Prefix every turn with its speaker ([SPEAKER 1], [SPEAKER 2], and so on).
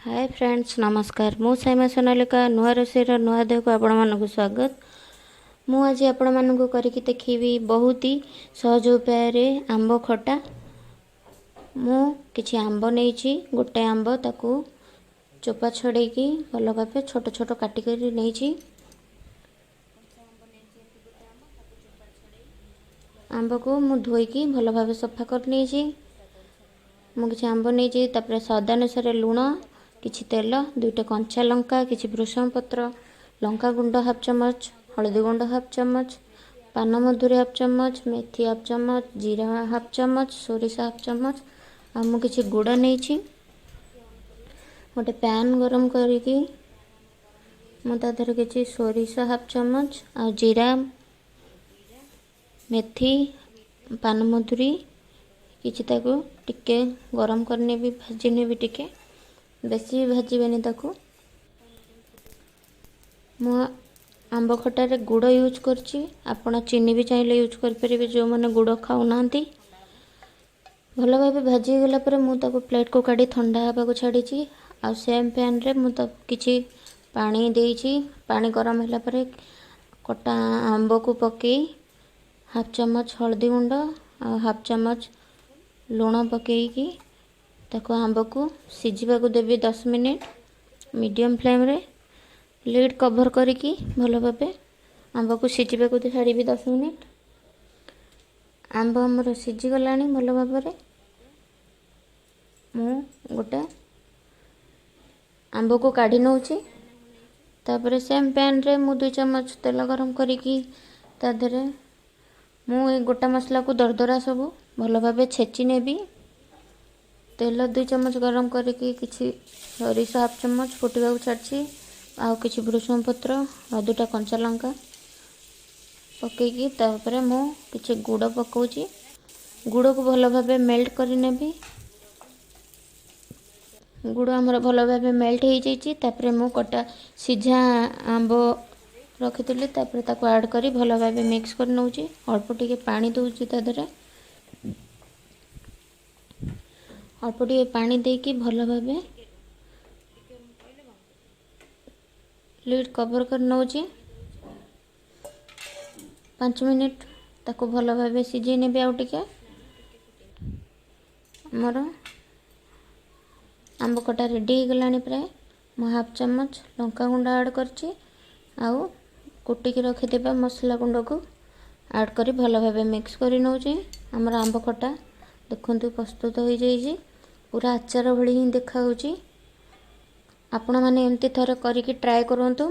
[SPEAKER 1] Hi friends नमस्कार मु सैमा सोनालिका नुआ रोषेर नुआ देह को आपण मानक स्वागत। मु आज आपण मानक करके देखी बहुत ही सहज उपाय रे आंब खटा। मु किछि आंब नहीं गोटे आंब ताकू चोपा छड़े की भल भाव छोट छोट काटिक नहीं आंब को मु धोईकी भल भाव सफा कर नहीं मुझे आंब नहीं स्वाद अनुसार लुण किछि तेल दुईटा कंचा लंका किछि भृषंग पत्र लंका गुंड हाफ चम्मच हलदी गुंड हाफ चम्मच पान मधुरी हाफ चम्मच मेथी हाफ चम्मच जीरा हाफ चम्मच सोरिष हाफ चम्मच आ मु किछि गुड़ नहीं गोटे पैन गरम करिकी मु ता देहरे किछि सोरिष हाफ चम्मच आ जीरा मेथी पान मधुरी किछि ताकू टिके गरम करने भी भाजने भी टिके बेसी भाजबेनी ताकू मु आंब खटारे गुड़ यूज करछि आपण चीनी भी चाहिए यूज कर परिबे जो माने गुड़ खाउ नांती भल भाबे भाजी गला पर मु ताकू प्लेट को काढी ठंडा हबा को छाड़ी छी आ सेम पैन रे मु त किछि पानी देइछि पानी गरम होला पर कटा आंब को पके हाफ चम्मच हल्दी गुंड आ हाफ चम्मच लुण पकेकी ताको आंब को सिझा को देवी 10 मिनिट मीडियम फ्लेम रे लिड कवर करिकी भल भाबे आंब को सिझा को छाड़ी 10 मिनिट आंब हमर सिझी गलानी भल भाव रे मु गोटे आंब को काढ़ी नउची तापर सेम पैन रे मु 2 चम्मच तेल गरम करिकी ता देरे मु ए गोटा मसला को दरदरा सब भल भाबे छेची नेबी तेल 2 चम्मच गरम करके किछि सोरिष हाफ चम्मच फुटवा को छाड़ी आउ किछि भृषंग पत्र और 2टा कंचा लंका पकेकी तापर मु किछि गुड़ पकाउची गुड़ को भल भाबे मेल्ट करि नेबी गुड़ हमर भल भाबे मेल्ट हो जाइछि तापर मु कटा सिझा आंब रखितली तापर ताको ऐड करी भल भाबे मिक्स कर नउची अल्प टिके पानी दउची ता देरे अल्प टिके पानी देकी भल भाबे लिड कवर कर नउची 5 मिनिट ताको भल भाबे सिझे नेबे आउ टिके मोर आंब कटा रेडी हो गलानी प्राय मु हाफ चम्मच लंका गुंड ऐड करची आउ कुटिकी रखिदेबा मसला गुंड को ऐड करी भल भाबे मिक्स करी नउची हमर आंब खटा देखंतु प्रस्तुत हो जाइए पूरा आचार भली ही देखा होची आपण माने एमती थरे करिकी ट्राई करंतु।